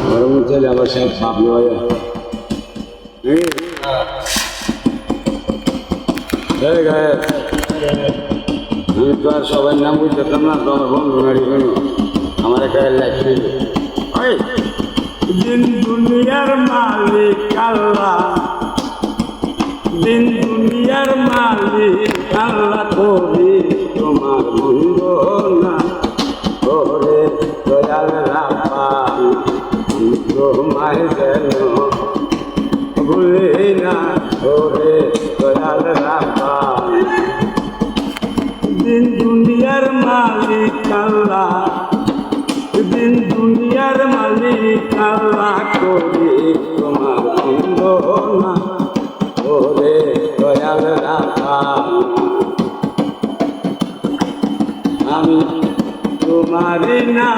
গরম চলে আবার সব সাপ লয় আমি তো আর সবার নাম বুঝতেতাম না তো আমার বন্ধু নাড়ি কোনো আমার একটা লাগছে দিন দুনিয়ার মালিক আল্লাহ দিন দুনিয়ার মালিক আল্লাহ করি তোমার বন্ধু না করে দয়াল রাপা তোমায় যেন ভুলি না করে দয়াল রাপা দিন দুনিয়ার মালিক আল্লাহ দিন দুনিয়ার মালিক আল্লাহ করি তোমার বন্ধু না করে দয়াল রাপা আমি তোমার না